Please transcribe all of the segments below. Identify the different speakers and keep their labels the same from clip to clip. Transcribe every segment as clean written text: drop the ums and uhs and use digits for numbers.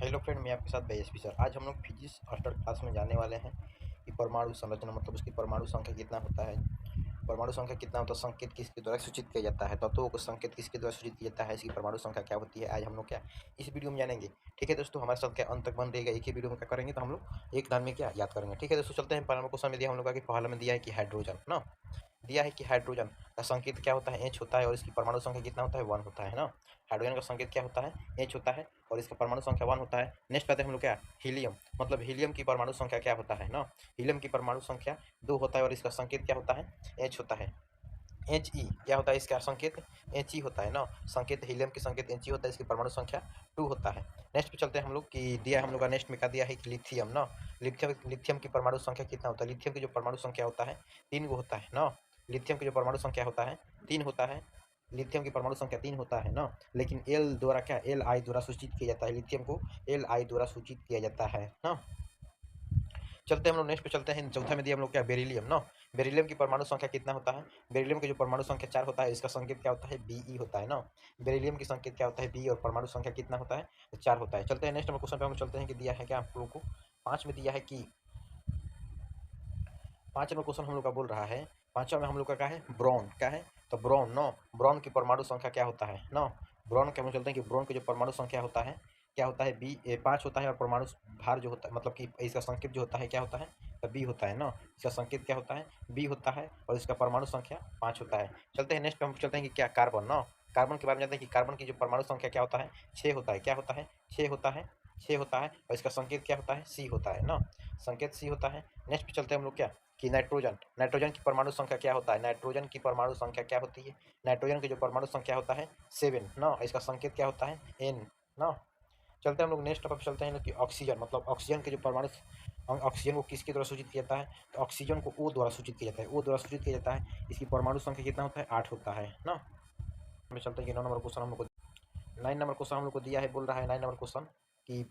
Speaker 1: Hello friend, मैं आपके साथ बीएसपी सर। आज हम लोग फिजिक्स स्टार्ट क्लास में जानने वाले हैं कि परमाणु संरचना मतलब उसकी परमाणु संख्या कितना होता है। परमाणु संख्या कितना होता है, संकेत किसके द्वारा सूचित किया जाता है, तत्वों को संकेत किसके द्वारा सूचित किया जाता है, इसकी परमाणु संख्या क्या होती है। आज हम लोग क्या इस वीडियो में जानेंगे। ठीक है दोस्तों, हमारे साथ क्या अंत तक बन रहेगा। एक ही वीडियो में क्या करेंगे तो हम लोग एक ध्यान में क्या याद करेंगे। ठीक है दोस्तों, चलते हैं। पहला क्वेश्चन में दिया हम लोग का कि पहला में दिया है कि हाइड्रोजन ना, दिया है कि हाइड्रोजन का संकेत क्या होता है, एच होता है और इसकी परमाणु संख्या कितना होता है, 1 होता है ना। हाइड्रोजन का संकेत क्या होता है, एच होता है और इसका परमाणु संख्या 1 होता है। नेक्स्ट आते हैं हम लोग क्या, हीलियम। मतलब हीलियम की परमाणु संख्या क्या होता है ना, हीलियम की परमाणु संख्या 2 होता है और इसका संकेत क्या होता है, एच होता है। एच ई क्या होता है, इसका संकेत एच ई होता है ना। संकेत हीलियम की संकेत एच ई होता है, इसकी परमाणु संख्या 2 होता है। नेक्स्ट पे चलते हैं हम लोग कि दिया है हम लोग का नेक्स्ट में क्या दिया है कि लिथियम ना। लिथियम की परमाणु संख्या कितना होता है। लिथियम की जो परमाणु संख्या होता है 3 गो होता है ना। लिथियम की जो परमाणु संख्या होता है 3 होता है। लिथियम की परमाणु संख्या 3 होता है ना, लेकिन एल द्वारा क्या, एल आई द्वारा सूचित किया जाता है। लिथियम को एल आई द्वारा सूचित किया जाता है ना। चलते हैं हम लोग नेक्स्ट पे चलते हैं। चौथा में दिया हम लोग क्या, बेरिलियम ना। बेरिलियम की परमाणु संख्या कितना होता है। बेरिलियम की जो परमाणु संख्या 4 होता है, इसका संकेत क्या होता है, बी होता है ना। बेरिलियम की संकेत क्या होता है, बी और परमाणु संख्या कितना होता है, 4 होता है। चलते हैं नेक्स्ट नंबर क्वेश्चन पे हम चलते हैं कि दिया है क्या आप लोगों को 5 में दिया है कि 5 नंबर क्वेश्चन हम लोग का बोल रहा है। 5वां में हम लोग का क्या है, ब्रोन। क्या है तो ब्रोन नो। ब्रोन की परमाणु संख्या क्या होता है ना। ब्रोन के हम चलते हैं कि ब्रोन की जो परमाणु संख्या होता है क्या होता है, बी 5 होता है और परमाणु भार जो होता है मतलब कि इसका संकेत जो होता है क्या होता है, तो बी होता है ना। इसका संकेत क्या होता है, बी होता है और इसका परमाणु संख्या 5 होता है। चलते हैं नेक्स्ट पे हम चलते हैं कि क्या, कार्बन ना। कार्बन के बारे में जानते हैं कि कार्बन की जो परमाणु संख्या क्या होता है, 6 होता है। क्या होता है, 6 होता है। 6 होता है और इसका संकेत क्या होता है, सी होता है ना। संकेत सी होता है। नेक्स्ट पे चलते हैं हम लोग क्या कि नाइट्रोजन। नाइट्रोजन की परमाणु संख्या क्या होता है, नाइट्रोजन की परमाणु संख्या क्या होती है। नाइट्रोजन की जो परमाणु संख्या होता है 7 ना। इसका संकेत क्या होता है, एन ना। चलते हैं हम लोग नेक्स्ट टॉपिक चलते हैं कि ऑक्सीजन। मतलब ऑक्सीजन के जो परमाणु ऑक्सीजन को किसके द्वारा सूचित किया जाता है, तो ऑक्सीजन को ओ द्वारा सूचित किया जाता है। ओ द्वारा सूचित किया जाता है। इसकी परमाणु संख्या कितना होता है, 8 होता है ना। हम चलते हैं कि 9 नंबर क्वेश्चन हम लोग को 9 नंबर क्वेश्चन हम लोग को दिया है, बोल रहा है 9 नंबर क्वेश्चन कि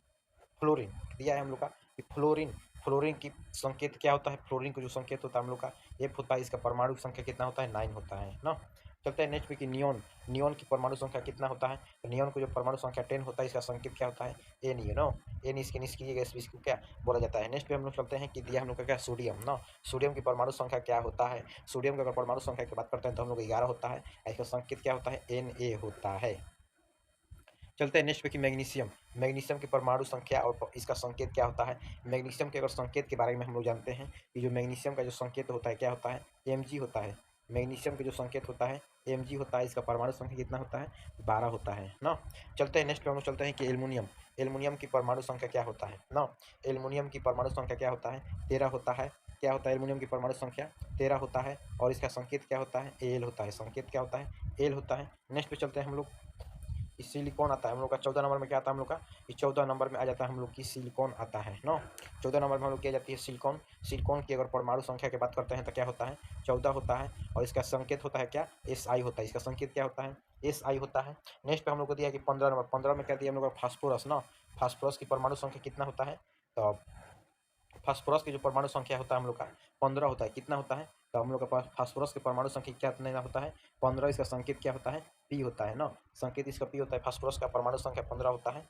Speaker 1: फ्लोरीन दिया है हम लोग का कि फ्लोरीन, फ्लोरीन की संकेत क्या होता है। फ्लोरीन का जो संकेत होता है हम लोग का एफ होता है। इसका परमाणु संख्या कितना होता है, 9 होता है ना। चलते हैं नेक्स्ट पे कि नियोन। नियोन की परमाणु संख्या कितना होता है, तो नियोन को जो परमाणु संख्या 10 होता है। इसका संकेत क्या होता है, एन यू नो। एन इसके निष्क्रिय गैस इसको क्या बोला जाता है। नेक्स्ट पे हम लोग चलते हैं कि दिया हम लोग का क्या, सोडियम ना। सोडियम की परमाणु संख्या क्या होता है। सोडियम की अगर परमाणु संख्या की बात करते हैं तो हम लोग 11 होता है। इसका संकेत क्या होता है, एन ए होता है। चलते हैं नेक्स्ट पे कि मैग्नीशियम। मैग्नीशियम की परमाणु संख्या और इसका संकेत क्या होता है। मैग्नीशियम के अगर संकेत के बारे में हम लोग जानते हैं कि जो मैग्नीशियम का जो संकेत होता है क्या होता है, एमजी होता है। मैग्नीशियम के जो संकेत होता है एमजी होता है। इसका परमाणु संख्या कितना होता है, 12 होता है ना। चलते हैं नेक्स्ट पे हम लोग चलते हैं कि एल्युमिनियम। एल्युमिनियम की परमाणु संख्या क्या होता है ना। एल्युमिनियम की परमाणु संख्या क्या होता है, 13 होता है। क्या होता है, एल्युमिनियम की परमाणु संख्या 13 होता है और इसका संकेत क्या होता है, एल होता है। संकेत क्या होता है, एल होता है। नेक्स्ट पे चलते हैं हम लोग, सिलिकॉन आता है हम लोग का 14 नंबर में। क्या आता है हम लोग का, ये 14 नंबर में आ जाता है हम लोग की सिलिकॉन आता है ना। 14 नंबर में हम लोग क्या जाती है, सिलिकॉन। सिलिकॉन की अगर परमाणु संख्या की बात करते हैं तो क्या होता है, 14 होता है और इसका संकेत होता है क्या, एस आई होता है। इसका संकेत क्या होता है, एस आई होता है। नेक्स्ट पे हम लोग को दिया कि 15 नंबर। 15 में क्या दिया हम लोग का, फास्फोरस ना। फास्फोरस की परमाणु संख्या कितना होता है, तो फास्फोरस की जो परमाणु संख्या होता है हम लोग का 15 होता है। कितना होता है, तो हम लोग के पास फास्फोरस की परमाणु संख्या क्या कितना होता है, 15। इसका संकेत क्या होता है, पी होता है ना। संकेत इसका पी होता है। फास्फोरस का परमाणु संख्या 15 होता है।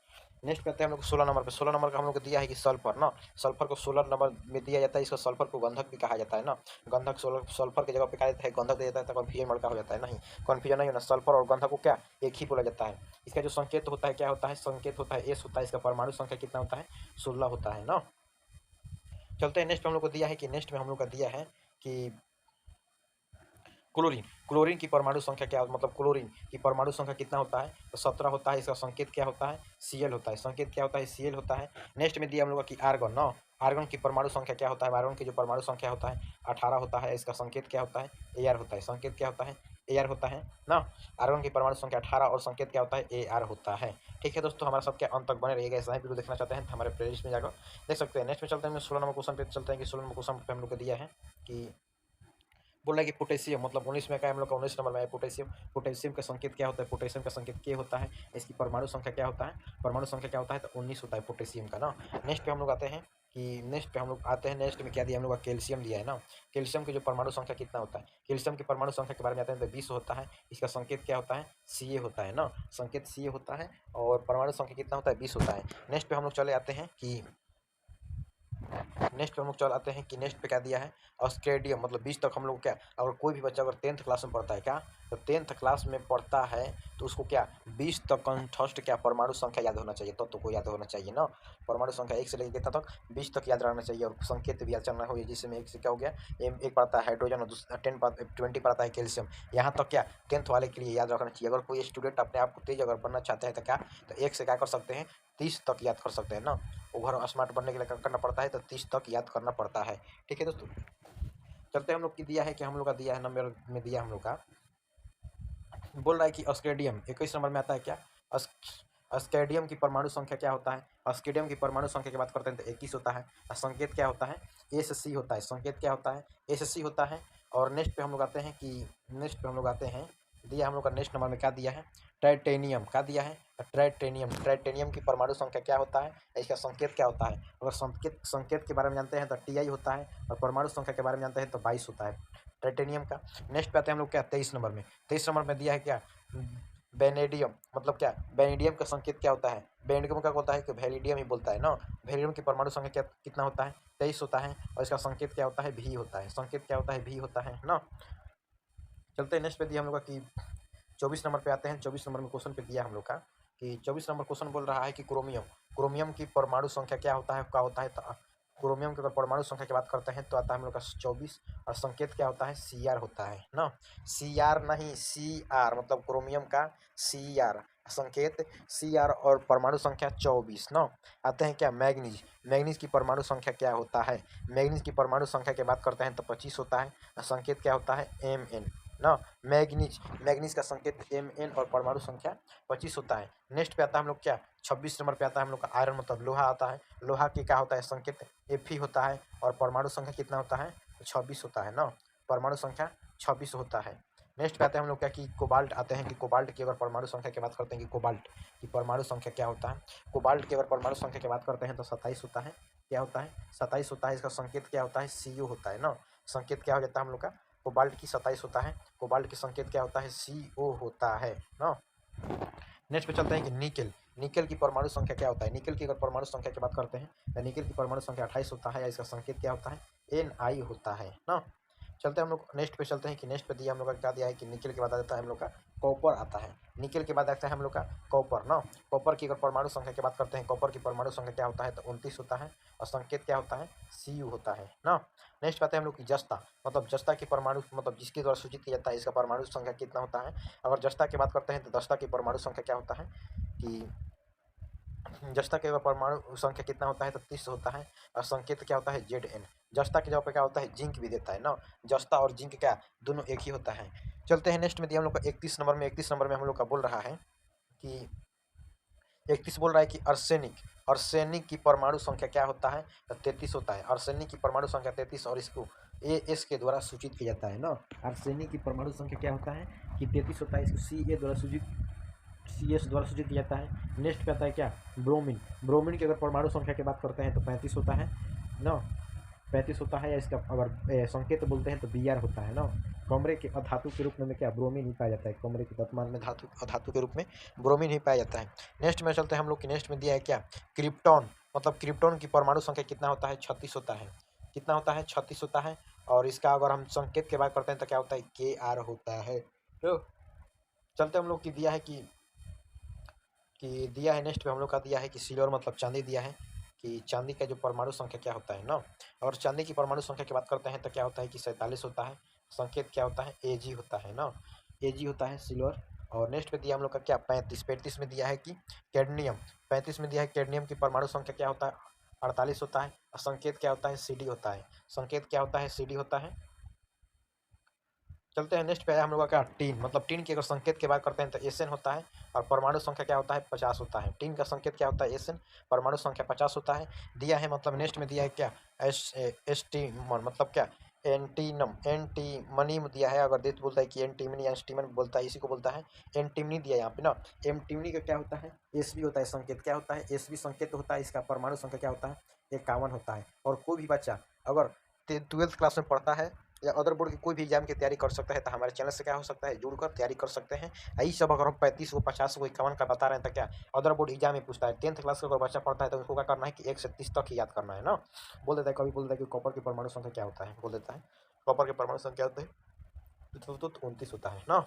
Speaker 1: नेक्स्ट करते हैं हम लोग 16 नंबर पे। 16 नंबर का हम लोग को दिया है कि सल्फर ना। सल्फर को 16 नंबर में दिया जाता है। इसका सल्फर को गंधक भी कहा जाता है ना। गंधक सल्फर की जगह पे कहा जाता है, गंधक दिया जाता है तो कन्फ्यूजन मड़का हो जाता है। नहीं, कन्फ्यूजन नहीं होना। सल्फर और गंधक को क्या एक ही बोला जाता है। इसका जो संकेत होता है क्या होता है, संकेत होता है एस होता है। इसका परमाणु संख्या कितना होता है, 16 होता है ना। चलते हैं नेक्स्ट में हम लोग को दिया है कि नेक्स्ट में हम लोग का दिया है कि क्लोरीन। क्लोरीन की परमाणु संख्या क्या, मतलब क्लोरीन की परमाणु संख्या कितना होता है, तो 17 होता है। इसका संकेत क्या होता है, सीएल होता है। संकेत क्या होता है, सीएल होता है। नेक्स्ट में दिया हम लोग कि आर्गन ना। आर्गन की परमाणु संख्या क्या होता है, आर्गन की जो परमाणु संख्या होता है 18 होता है। इसका संकेत क्या होता है, एआर होता है। संकेत क्या होता है, एआर होता है ना। आर्गन की परमाणु संख्या 18 और संकेत क्या होता है, एआर होता है। ठीक है दोस्तों, हमारे साथ क्या अंत तक बने रहिएगा। ऐसा ही वीडियो देखना चाहते हैं तो हमारे प्लेलिस्ट में जाकर देख सकते हैं। नेक्स्ट में चलते हैं 16 नंबर क्वेश्चन पे चलते हैं कि 16 नंबर क्वेश्चन पे हम लोग को दिया है कि बोल रहा है कि पोटेशियम। मतलब 19 में क्या हम लोग का 19 नंबर में है पोटेशियम। पोटेशियम का संकेत क्या होता है, पोटेशियम का संकेत के होता है। इसकी परमाणु संख्या क्या होता है, परमाणु संख्या क्या होता है, तो 19 होता है पोटेशियम का ना। नेक्स्ट पे हम लोग आते हैं कि नेक्स्ट पे हम लोग आते हैं। नेक्स्ट में क्या दिया हम लोग का, कैल्शियम दिया है ना। कैल्शियम की जो परमाणु संख्या कितना होता है, कैल्शियम की परमाणु संख्या के बारे में आते हैं तो 20 होता है। इसका संकेत क्या होता है, Ca होता है ना, संकेत Ca होता है और परमाणु संख्या कितना होता है, 20 होता है। नेक्स्ट पे हम लोग चले आते हैं कि नेक्स्ट पे हम लोग चल आते हैं कि नेक्स्ट पे क्या दिया है, ऑस्ट्रेडियम, मतलब 20 तक हम लोग क्या, अगर कोई भी बच्चा अगर 10th क्लास में पढ़ता है क्या, तो 10th क्लास में पढ़ता है तो उसको क्या 20 तक कंठस्थ क्या परमाणु संख्या याद होना चाहिए, तो को याद होना चाहिए ना। परमाणु संख्या 1 से लेकर कितना तक, 20 तक याद रहना चाहिए और संकेत भी याद चलना हो, जिसमें 1 से क्या हो गया, एक पढ़ता है हाइड्रोजन और 20 पढ़ता है कैल्शियम। यहाँ तक क्या 10th वाले के लिए याद रखना चाहिए। अगर कोई स्टूडेंट अपने आप को तेज अगर बनना चाहते हैं तो क्या, तो 1 से क्या कर सकते हैं, 30 तक याद कर सकते हैं ना। ओवर स्मार्ट बनने के लिए क्या करना पड़ता है, तो 30 तक याद करना पड़ता है। ठीक है दोस्तों, चलते हम लोग की दिया है कि हम लोग का दिया है नंबर में दिया हम लोग का, बोल रहा है कि ऑस्ट्रेडियम 21 नंबर में आता है क्या, ऑस्ट्रेडियम की परमाणु संख्या क्या होता है, ऑस्ट्रेडियम की परमाणु संख्या की बात करते हैं तो 21 होता है। संकेत क्या होता है, Sc होता है। संकेत क्या होता है, Sc होता है। और नेक्स्ट पे हम लोग आते हैं कि नेक्स्ट पे हम लोग आते हैं, दिया हम लोग का नेक्स्ट नंबर में क्या दिया है, टाइटेनियम क्या दिया है, टाइटेनियम। टाइटेनियम की परमाणु संख्या क्या होता है, इसका संकेत क्या होता है। अगर संकेत के बारे में जानते हैं तो Ti होता है और परमाणु संख्या के बारे में जानते हैं तो 22 होता है टाइटेनियम का। नेक्स्ट पे आते हैं हम लोग क्या, 23 नंबर में। 23 नंबर में दिया है क्या, बेनेडियम, मतलब क्या, बेनेडियम का संकेत क्या होता है, बेनेडियम का होता है कि वेलिडियम ही बोलता है ना। वेलिडियम की परमाणु संख्या क्या कितना होता है, 23 होता है और इसका संकेत क्या होता है, भी होता है। संकेत क्या होता है, भी होता है ना। चलते हैं नेक्स्ट पे दिया हम लोग का कि 24 नंबर पे आते हैं। 24 नंबर में क्वेश्चन पे दिया हम लोग का कि 24 नंबर क्वेश्चन बोल रहा है कि क्रोमियम, क्रोमियम की परमाणु संख्या क्या होता है, क्या होता है। तो क्रोमियम की अगर परमाणु संख्या की बात करते हैं तो आता है हम लोग का 24 और संकेत क्या होता है, Cr होता है ना। Cr नहीं, Cr मतलब क्रोमियम का Cr, संकेत Cr और परमाणु संख्या 24 ना। आते हैं क्या, मैग्नीज, मैग्नीज की परमाणु संख्या क्या होता है। मैग्नीज की परमाणु संख्या की बात करते हैं तो 25 होता है और संकेत क्या होता है, Mn ना। मैग्नीज, मैग्नीज का संकेत Mn और परमाणु संख्या 25 होता है। नेक्स्ट पे आता है हम लोग क्या, 26 नंबर पे आता है हम लोग का आयरन, मतलब लोहा आता है। लोहा की क्या होता है, संकेत Fe होता है और परमाणु संख्या कितना होता है, 26 होता है ना। परमाणु संख्या 26 होता है। नेक्स्ट पे आते हैं हम लोग क्या कि कोबाल्ट आते हैं कि कोबाल्ट की अगर परमाणु संख्या की बात करते हैं कि कोबाल्ट की परमाणु संख्या क्या होता है। कोबाल्ट की अगर परमाणु संख्या की बात करते हैं तो 27 होता है। क्या होता है, 27 होता है। इसका संकेत क्या होता है, Cu होता है ना। संकेत क्या हो जाता है हम लोग का, कोबाल्ट की 27 होता है। कोबाल्ट के संकेत क्या होता है, CO होता है ना। नेक्स्ट पे चलते हैं कि निकेल, निकेल की परमाणु संख्या क्या होता है। निकेल की अगर परमाणु संख्या की बात करते हैं तो निकेल की परमाणु संख्या 28 होता है या इसका संकेत क्या होता है, Ni होता है ना। चलते हैं हम लोग नेक्स्ट पे चलते हैं कि नेक्स्ट पे दिया हम लोग का क्या दिया है कि निकेल के बाद आता है हम लोग का कॉपर आता है। निकेल के बाद आता है हम लोग का कॉपर ना। कॉपर की अगर परमाणु संख्या की बात करते हैं, कॉपर की परमाणु संख्या क्या होता है तो 29 होता है और संकेत क्या होता है, Cu होता है ना। नेक्स्ट पे आते हैं हम लोग की जस्ता, मतलब जस्ता की परमाणु, मतलब जिसके द्वारा सूचित किया जाता है, इसका परमाणु संख्या कितना होता है। अगर जस्ता की बात करते हैं तो जस्ता की परमाणु संख्या क्या होता है कि जस्ता के परमाणु संख्या कितना होता है तो 30 होता है और संकेत क्या होता है, Zn। जस्ता की जगह पे क्या होता है, जिंक भी देता है ना। जस्ता और जिंक क्या दोनों एक ही होता है। चलते हैं नेक्स्ट में दिया हम लोग का 31 नंबर में। 31 नंबर में हम लोग का बोल रहा है कि 31 बोल रहा है कि अर्सेनिक, अर्सेनिक की परमाणु संख्या क्या होता है तो 33 होता है। अर्सेनिक की परमाणु संख्या 33 और इसको AS के द्वारा सूचित किया जाता है ना। अर्सेनिक की परमाणु संख्या क्या होता है कि 33 होता है, इसको Ca द्वारा सूचित, CS द्वारा सूचित किया जाता है। नेक्स्ट पे आता है क्या, ब्रोमीन, ब्रोमीन की अगर परमाणु संख्या की बात करते हैं तो 35 होता है ना। 35 होता है या इसका अगर संकेत बोलते हैं तो Br होता है ना। कमरे के अधातु के रूप में क्या, ब्रोमीन ही पाया जाता है। कमरे के तापमान में धातु अधातु के रूप में ब्रोमीन ही पाया जाता है। नेक्स्ट में चलते हैं हम लोग की, नेक्स्ट में दिया है क्या, क्रिप्टॉन, मतलब क्रिप्टॉन की परमाणु संख्या कितना होता है, 36 होता है। कितना होता है, 36 होता है और इसका अगर हम संकेत की बात करते हैं तो क्या होता है, Kr होता है। तो चलते हम लोग की दिया है कि दिया है नेक्स्ट पे हम लोग का दिया है कि सिल्वर, मतलब चांदी दिया है कि चांदी का जो परमाणु संख्या क्या होता है ना। और चांदी की परमाणु संख्या की बात करते हैं तो क्या होता है कि 47 होता है। संकेत क्या होता है, Ag होता है ना। Ag होता है सिल्वर। और नेक्स्ट पे दिया हम लोग का क्या, 35, 35 में दिया है कि कैडमियम, 35 में दिया है कैडमियम की परमाणु संख्या क्या होता है, 48 होता है और संकेत क्या होता है, Cd होता है। संकेत क्या होता है, Cd होता है। चलते हैं नेक्स्ट पे आया हम लोग का क्या, टीन, मतलब टीन की अगर संकेत की बात करते हैं तो Sn होता है और परमाणु संख्या क्या होता है, 50 होता है। टीन का संकेत क्या होता है, Sn, परमाणु संख्या 50 होता है। दिया है मतलब नेक्स्ट में दिया है क्या, St, मतलब क्या, एंटीनम, एंटीमनी दिया है। अगर देख बोलता है कि एंटीमनी या स्टीमन बोलता है, इसी को बोलता है एंटीमनी दिया है यहाँ पे ना। एंटीमनी का क्या होता है, एसवी होता है संकेत, क्या होता है एसवी संकेत होता है। इसका परमाणु संख्या क्या होता है 51 होता है। और कोई भी बच्चा अगर 12th क्लास में पढ़ता है या अदर बोर्ड की कोई भी एग्जाम की तैयारी कर सकता है, तो हमारे चैनल से क्या हो सकता है जुड़कर तैयारी कर सकते हैं। यही सब अगर हम 35 को 50 को 51 का बता रहे हैं तो क्या अदर बोर्ड एग्जाम में पूछता है। 10th क्लास का अगर बच्चा पढ़ता है तो उसको क्या करना है कि 1 से 30 तक ही याद करना है ना। बोल देता है, कभी बोल देता है कि कॉपर की परमाणु संख्या क्या होता है, बोल देता है कॉपर के परमाणु संख्या होते हैं तो 29 होता है ना।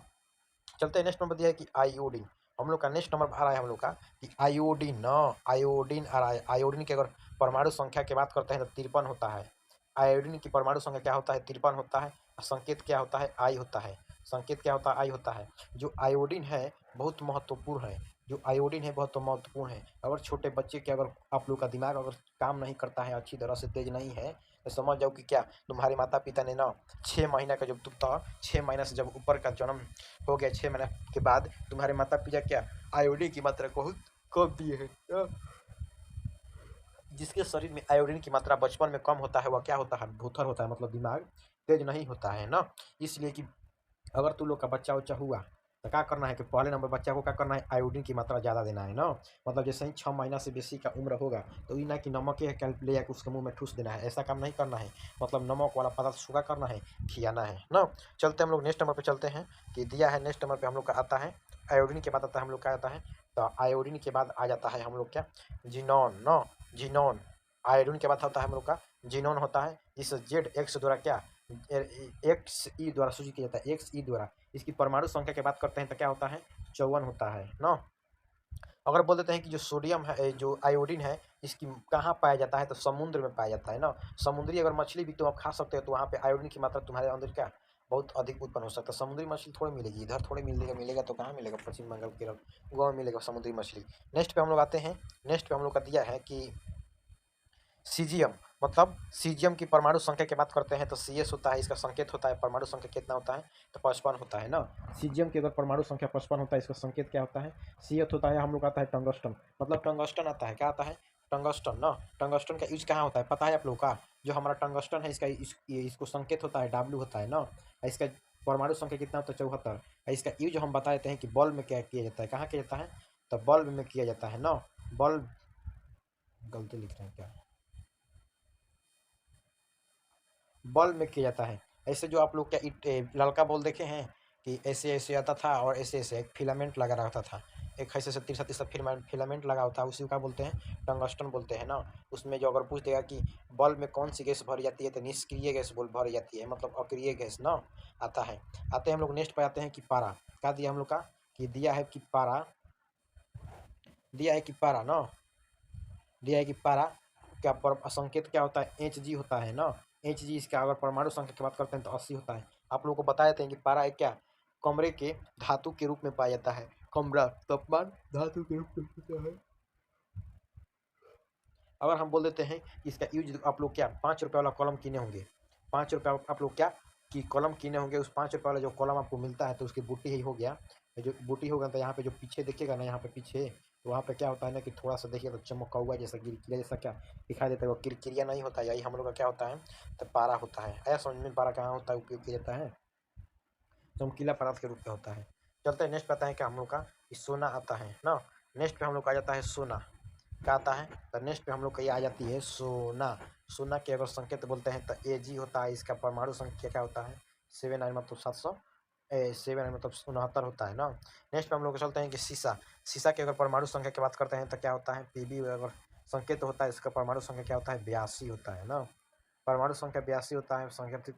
Speaker 1: चलते हैं नेक्स्ट नंबर दिया है कि आयोडीन। हम लोग का नेक्स्ट नंबर आ रहा है हम लोग का कि आयोडीन न, आयोडीन आ रहा है। आयोडीन की अगर परमाणु संख्या की बात करते हैं तो 53 होता है। आयोडीन की परमाणु संख्या क्या होता है 53 होता है। संकेत क्या होता है आई होता है। संकेत क्या होता है आई होता है। जो आयोडीन है बहुत महत्वपूर्ण है। जो आयोडीन है बहुत महत्वपूर्ण है। अगर छोटे बच्चे के अगर आप लोग का दिमाग अगर काम नहीं करता है अच्छी तरह से तेज नहीं है तो समझ जाओ कि क्या तुम्हारे माता पिता ने ना 6 महीना का जब तुम था 6 महीना से जब ऊपर का जन्म हो गया 6 महीना के बाद तुम्हारे माता पिता क्या आयोडीन की मात्रा बहुत कम दिए है। जिसके शरीर में आयोडीन की मात्रा बचपन में कम होता है वह क्या होता है भूथर होता है, मतलब दिमाग तेज नहीं होता है ना। इसलिए कि अगर तू लोग का बच्चा उच्चा हुआ तो क्या करना है कि पहले नंबर बच्चा को क्या करना है आयोडीन की मात्रा ज़्यादा देना है ना। मतलब जैसे ही 6 महीना से बेसी का उम्र होगा तो ये ना कि नमक के कैल्प ले जाकर उसके मुंह में ठूस देना है, ऐसा काम नहीं करना है। मतलब नमक वाला पदार्थ सुखा करना है, खियाना है ना। चलते हम लोग नेक्स्ट नंबर पे चलते हैं कि दिया है नेक्स्ट नंबर पे हम लोग का आता है आयोडीन के बाद आता है हम लोग क्या आता है तो आयोडीन के बाद आ जाता है हम लोग क्या जिनोन न, जिनोन। आयोडीन के बाद होता है हम लोग का जिनोन होता है। इस जेड एक्स द्वारा क्या एक्स ई द्वारा सूचित किया जाता है, एक्स ई द्वारा। इसकी परमाणु संख्या की बात करते हैं तो क्या होता है 54 होता है ना। अगर बोल देते हैं कि जो सोडियम है जो आयोडीन है इसकी कहाँ पाया जाता है तो समुद्र में पाया जाता है ना। समुद्री अगर मछली भी तुम आप खा सकते हो तो वहाँ पे आयोडीन की मात्रा तुम्हारे अंदर क्या बहुत अधिक उत्पन्न हो सकता है। समुद्री मछली थोड़ी मिलेगी इधर, थोड़ी मिलेगा, मिलेगा तो कहाँ मिलेगा पश्चिम बंगाल केरल गोवा में मिलेगा समुद्री मछली। नेक्स्ट पे हम लोग आते हैं, नेक्स्ट पे हम लोग का दिया है कि सीजियम। मतलब सीजियम की परमाणु संख्या की बात करते हैं तो CS होता है, इसका संकेत होता है। परमाणु संख्या कितना होता है तो 55 होता है ना। सीजियम की अगर परमाणु संख्या 55 होता है इसका संकेत क्या होता है CS होता है। हम लोग आता है टंगस्टन, मतलब टंगस्टन आता है, क्या आता है टंगस्टन ना। टंगस्टन का यूज कहाँ होता है पता है आप लोग का, जो हमारा टंगस्टन है इसका इसको संकेत होता है W होता है ना। इसका परमाणु संख्या कितना होता है 74। इसका यूज हम बता देते हैं कि बल्ब में क्या किया जाता है, कहाँ किया जाता है तो बल्ब में किया जाता है ना। बल्ब गलती लिख रहे हैं क्या, बल्ब में किया जाता है। ऐसे जो आप लोग क्या ललका बॉल देखे हैं कि ऐसे ऐसे आता था और ऐसे ऐसे एक फिलामेंट लगा रहता था, एक ऐसे से तीसरा तीसरा फिलामेंट लगा होता है, उसी को क्या बोलते हैं टंगस्टन बोलते हैं ना। उसमें जो अगर पूछ देगा कि बल्ब में कौन सी गैस भरी जाती है तो निष्क्रिय गैस बोल भरी जाती है, मतलब अक्रिय गैस ना आता है। आते हैं हम लोग नेक्स्ट पे आते हैं कि पारा। क्या दिया हम लोग का कि दिया है कि पारा, दिया है कि पारा ना, दिया है कि पारा क्या पर संकेत क्या होता है Hg होता है ना। Hg इसका अगर परमाणु संख्या की बात करते हैं तो 80 होता है। आप लोगों को बता देते हैं कि पारा एक क्या कमरे के धातु के रूप में पाया जाता है। कमरा तापमान धातु के रूप में होता है। अगर हम बोल देते हैं कि इसका यूज आप लोग क्या 5 रुपये वाला कलम किने होंगे, 5 रुपये आप लोग क्या कि कलम किने होंगे, उस 5 रुपये वाला जो कलम आपको मिलता है तो उसकी बूटी ही हो गया। जो बूटी होगा तो यहाँ पे जो पीछे देखिएगा ना, यहाँ पे पीछे तो वहाँ पे क्या होता है ना कि थोड़ा सा देखिए तो चमकौआ जैसा गिरगिरा जैसा क्या दिखाई देता है, वो किरकिरिया नहीं होता है। यही हम लोग का क्या होता है तो पारा होता है। ऐसा समझ में पारा कहाँ होता है उपयोग किया जाता है चमकीला पदार्थ के रूप में होता है। चलते हैं नेक्स्ट पे आता है कि हम लोग का सोना आता है ना। नेक्स्ट पे हम लोग का आ जाता है सोना, क्या आता है तो नेक्स्ट पे हम लोग का ये आ जाती है सोना। सोना के अगर संकेत बोलते हैं तो Ag होता है। इसका परमाणु संख्या क्या होता है 7 मतलब 700 7 मतलब 69 होता है ना। नेक्स्ट पे हम लोग चलते हैं कि शीशा। शीशा की अगर परमाणु संख्या की बात करते हैं तो क्या होता है Pb अगर संकेत होता है इसका परमाणु संख्या क्या होता है 82 होता है ना। परमाणु संख्या 82 होता है संकेत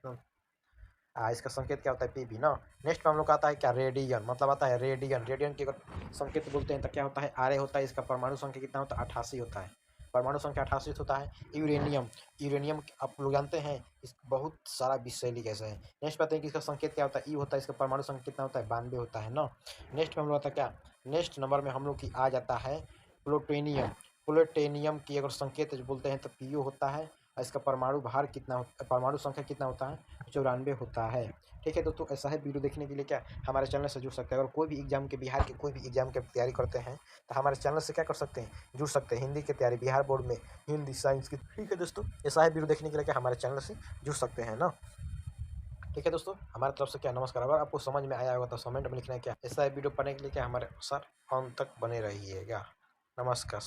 Speaker 1: इसका संकेत क्या होता है Pb ना। नेक्स्ट पे हम लोग का आता है क्या रेडियन, मतलब आता है रेडियन। रेडियन की अगर संकेत बोलते हैं तो क्या होता है Ra होता है। इसका परमाणु संख्या कितना होता है 88 होता है। परमाणु संख्या 88 होता है। यूरेनियम, यूरेनियम आप लोग जानते हैं इस बहुत सारा विषैली गैस है। नेक्स्ट बताते हैं कि इसका संकेत क्या होता है ई होता है। इसका परमाणु संख्या कितना होता है 92 होता है ना। नेक्स्ट में हम लोग आता है क्या नेक्स्ट नंबर में हम लोग की आ जाता है प्लूटोनियम। प्लूटोनियम की अगर संकेत बोलते हैं तो Pu होता है। और इसका परमाणु भार कितना परमाणु संख्या कितना होता है 94 होता है। ठीक है दोस्तों, ऐसा है वीडियो देखने के लिए क्या हमारे चैनल से जुड़ सकते हैं। अगर कोई भी एग्जाम के बिहार के कोई भी एग्जाम की तैयारी करते हैं तो हमारे चैनल से क्या कर सकते हैं जुड़ सकते हैं। हिंदी की तैयारी बिहार बोर्ड में हिंदी साइंस की, ठीक है दोस्तों, ऐसा है वीडियो देखने के लिए क्या हमारे चैनल से जुड़ सकते हैं ना। ठीक है दोस्तों, हमारी तरफ से क्या नमस्कार। अगर आपको समझ में आया होगा तो कमेंट में लिखना है क्या। ऐसा वीडियो पाने के लिए क्या हमारे साथ अंत तक बने रहिएगा। नमस्कार।